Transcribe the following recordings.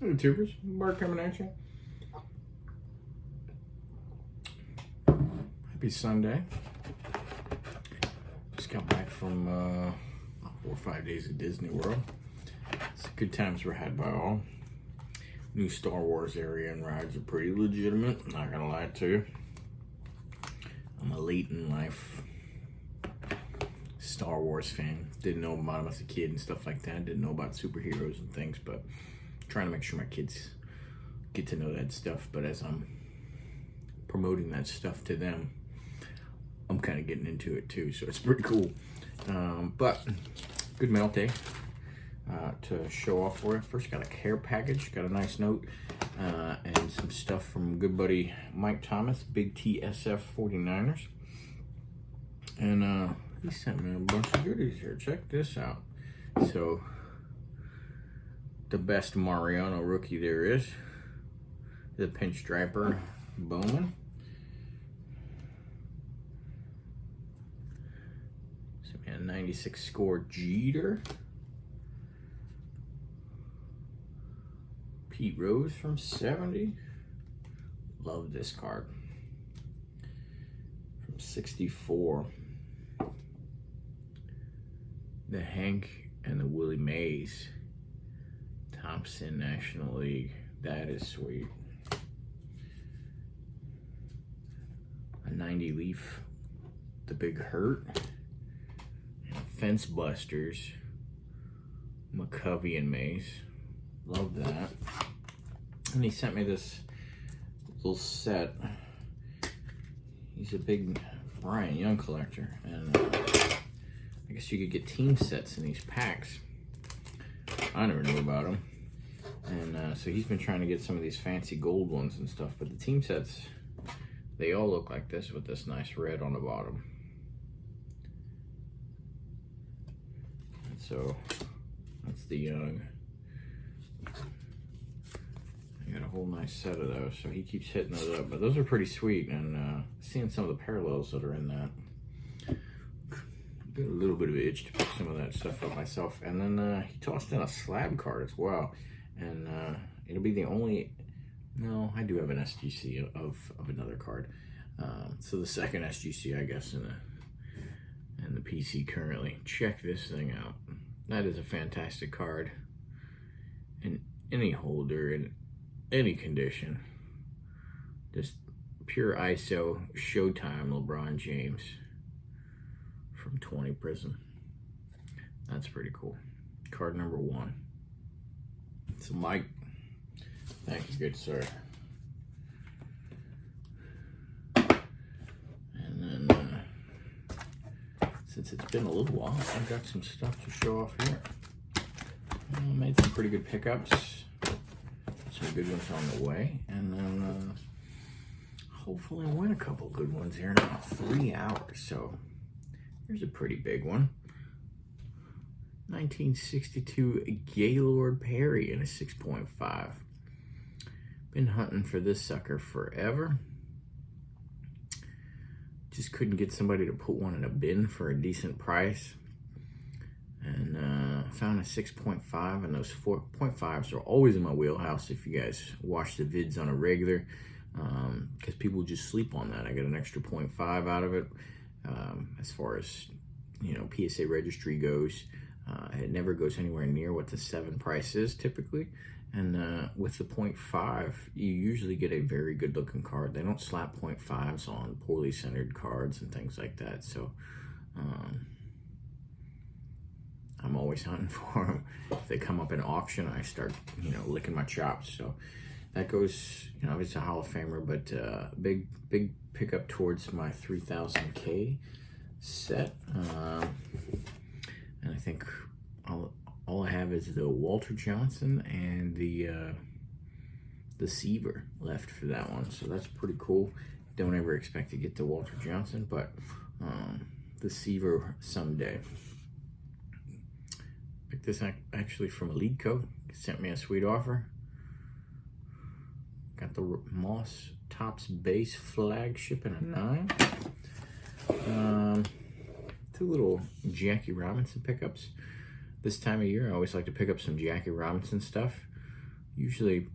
YouTubers, Bart coming at you. Happy Sunday. Just got back from 4 or 5 days at Disney World. It's good times were had by all. New Star Wars area and rides are pretty legitimate, not gonna lie to you. I'm a late in life Star Wars fan. Didn't know about them as a kid and stuff like that. Didn't know about superheroes and things, but trying to make sure my kids get to know that stuff. But as I'm promoting that stuff to them, I'm kind of getting into it too, so it's pretty cool. But good mail day to show off for you. First, got a care package, got a nice note, and some stuff from good buddy Mike Thomas, big TSF 49ers. And he sent me a bunch of goodies here. Check this out. So, the best Mariano rookie there is, the pinstriper Bowman. Sent me a 96 score Jeter. Pete Rose from 70. Love this card. From 64. The Hank and the Willie Mays. Thompson National League. That is sweet. A 90 leaf. The Big Hurt. And Fence Busters. McCovey and Mays. Love that. And he sent me this little set. He's a big Brian Young collector, and I guess you could get team sets in these packs. I never knew about them, and so he's been trying to get some of these fancy gold ones and stuff. But the team sets, they all look like this with this nice red on the bottom. And so that's the Young. I got a whole nice set of those, so he keeps hitting those up. But those are pretty sweet, and seeing some of the parallels that are in that, got a little bit of an itch to pick some of that stuff up myself. And then he tossed in a slab card as well, and it'll be the only. No, I do have an SGC of another card. So the second SGC, I guess, in the PC currently. Check this thing out. That is a fantastic card. In any holder, in any condition. Just pure ISO Showtime LeBron James from 20 Prism. That's pretty cool. Card number 1. So Mike, thank you, good sir. And then since it's been a little while, I've got some stuff to show off here. I made some pretty good pickups. Some good ones on the way, and then hopefully win a couple good ones here in about 3 hours. So here's a pretty big one. 1962 Gaylord Perry in a 6.5. Been hunting for this sucker forever. Just couldn't get somebody to put one in a bin for a decent price. And found a 6.5, and those 4.5s are always in my wheelhouse if you guys watch the vids on a regular, because people just sleep on that. I got an extra 0.5 out of it. As far as, you know, PSA registry goes, it never goes anywhere near what the 7 price is typically. And with the 0.5, you usually get a very good looking card. They don't slap 0.5s on poorly centered cards and things like that. So I'm always hunting for them. If they come up in auction, I start, you know, licking my chops. So that goes, you know, it's a Hall of Famer, but big pickup towards my 3000K set. And I think all I have is the Walter Johnson and the Seaver left for that one. So that's pretty cool. Don't ever expect to get the Walter Johnson, but the Seaver someday. Picked this actually from Eliteco. Sent me a sweet offer. Got the Moss Topps base flagship in a 9. 2 little Jackie Robinson pickups. This time of year, I always like to pick up some Jackie Robinson stuff. Usually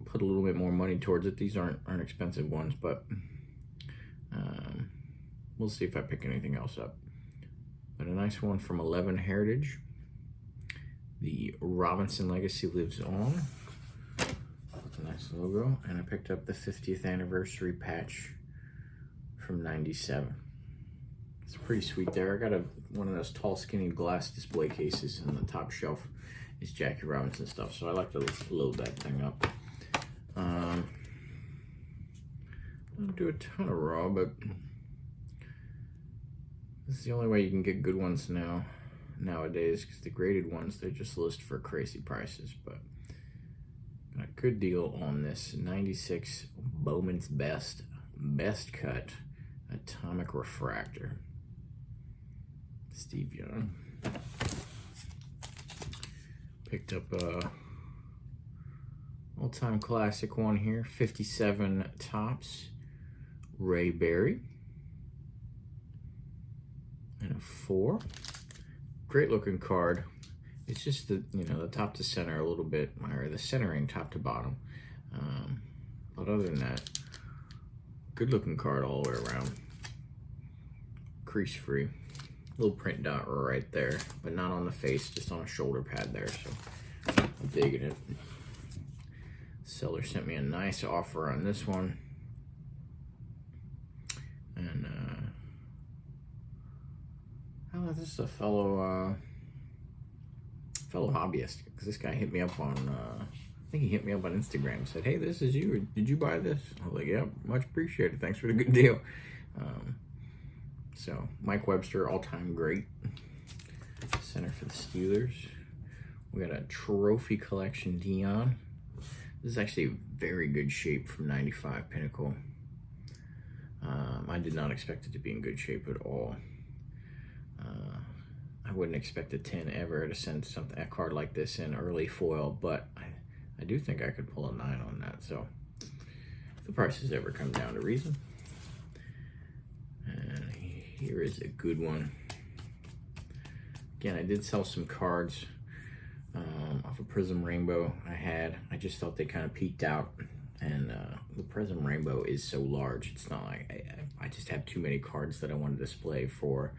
put a little bit more money towards it. These aren't expensive ones, but we'll see if I pick anything else up. But a nice one from 11 Heritage. The Robinson Legacy lives on. That's a nice logo. And I picked up the 50th anniversary patch from 97. It's pretty sweet there. I got one of those tall, skinny glass display cases, and the top shelf is Jackie Robinson stuff. So I like to load that thing up. I don't do a ton of raw, but this is the only way you can get good ones nowadays, because the graded ones, they just list for crazy prices. But got a good deal on this 96 Bowman's Best cut atomic refractor. Steve Young. Picked up a all-time classic one here, 57 Topps Ray Berry. And a 4. Great looking card. It's just the top to center a little bit, or the centering top to bottom. But other than that, good looking card all the way around. Crease free. Little print dot right there, but not on the face, just on a shoulder pad there. So I'm digging it. Seller sent me a nice offer on this one. And this is a fellow hobbyist, because this guy hit me up on I think he hit me up on Instagram and said, "Hey, this is you. Did you buy this?" I was like, "Yeah, much appreciated. Thanks for the good deal." So Mike Webster, all-time great center for the Steelers. We got a trophy collection Dion. This is actually a very good shape from 95 Pinnacle. I did not expect it to be in good shape at all. I wouldn't expect a 10 ever to send a card like this in early foil, but I do think I could pull a 9 on that. So if the prices ever come down to reason. And here is a good one. Again, I did sell some cards off a Prism Rainbow I just thought they kind of peaked out. And the Prism Rainbow is so large, it's not like I just have too many cards that I want to display for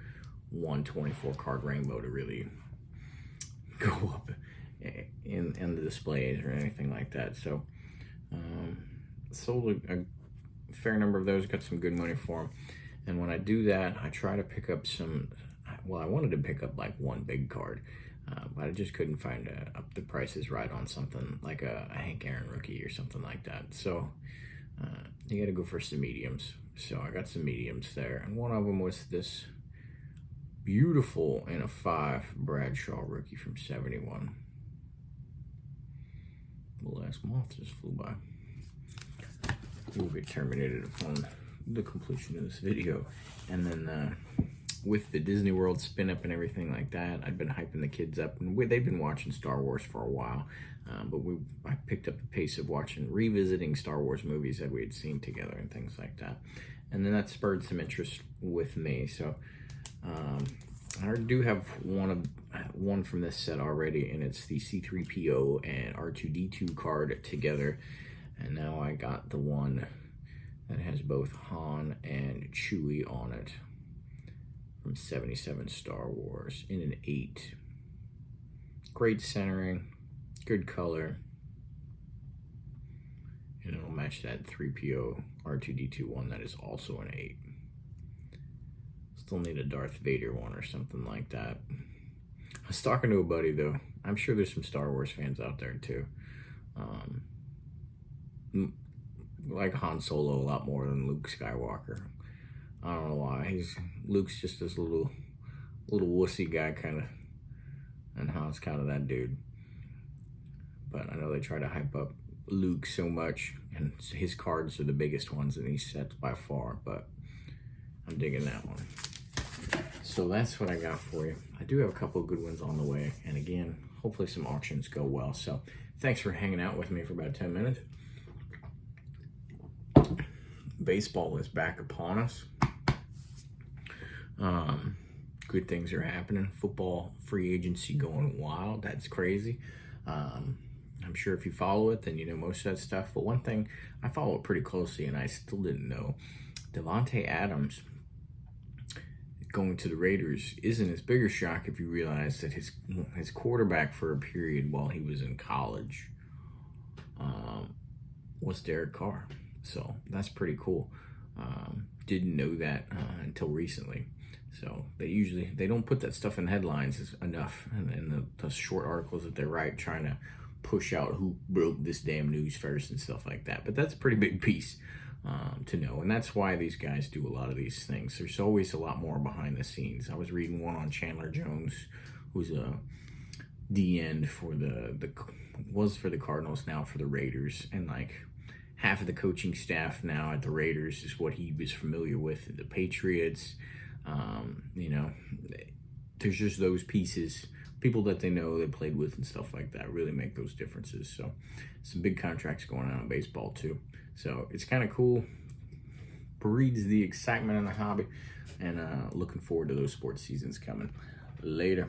one 24 card rainbow to really go up in the displays or anything like that. So sold a fair number of those, got some good money for them. And when I do that, I try to pick up I wanted to pick up like one big card, but I just couldn't find up the prices right on something like a Hank Aaron rookie or something like that. So you got to go for some mediums. So I got some mediums there, and one of them was this beautiful in a 5 Bradshaw rookie from 71. The last moth just flew by. We'll get terminated upon the completion of this video. And then with the Disney World spin up and everything like that, I've been hyping the kids up, and they've been watching Star Wars for a while. But I picked up the pace of revisiting Star Wars movies that we had seen together and things like that. And then that spurred some interest with me. So I do have one from this set already, and it's the C-3PO and R2-D2 card together. And now I got the one that has both Han and Chewie on it from 77 Star Wars in an 8. Great centering, good color, and it'll match that 3PO R2-D2 one that is also an 8. Still need a Darth Vader one or something like that. I was talking to a buddy though. I'm sure there's some Star Wars fans out there too. Like Han Solo a lot more than Luke Skywalker. I don't know why. Luke's just this little wussy guy kind of, and Han's kind of that dude. But I know they try to hype up Luke so much, and his cards are the biggest ones in these sets by far, but I'm digging that one. So that's what I got for you. I do have a couple of good ones on the way, and again, hopefully some auctions go well. So thanks for hanging out with me for about 10 minutes. Baseball is back upon us. Good things are happening. Football free agency going wild. That's crazy. I'm I'm sure if you follow it, then you know most of that stuff. But one thing, I follow it pretty closely, and I still didn't know. Devontae Adams going to the Raiders isn't as big a shock if you realize that his quarterback for a period while he was in college was Derek Carr. So that's pretty cool. Didn't know that until recently. So they don't put that stuff in headlines enough, and in the short articles that they write trying to push out who broke this damn news first and stuff like that. But that's a pretty big piece to know, and that's why these guys do a lot of these things. There's always a lot more behind the scenes. I was reading one on Chandler Jones, who's a D-end for the Cardinals, now for the Raiders, and like half of the coaching staff now at the Raiders is what he was familiar with at the Patriots. You know, there's just those pieces, people that they know, they played with and stuff like that really make those differences. So some big contracts going on in baseball too. So it's kind of cool, breeds the excitement in the hobby, and looking forward to those sports seasons coming. Later.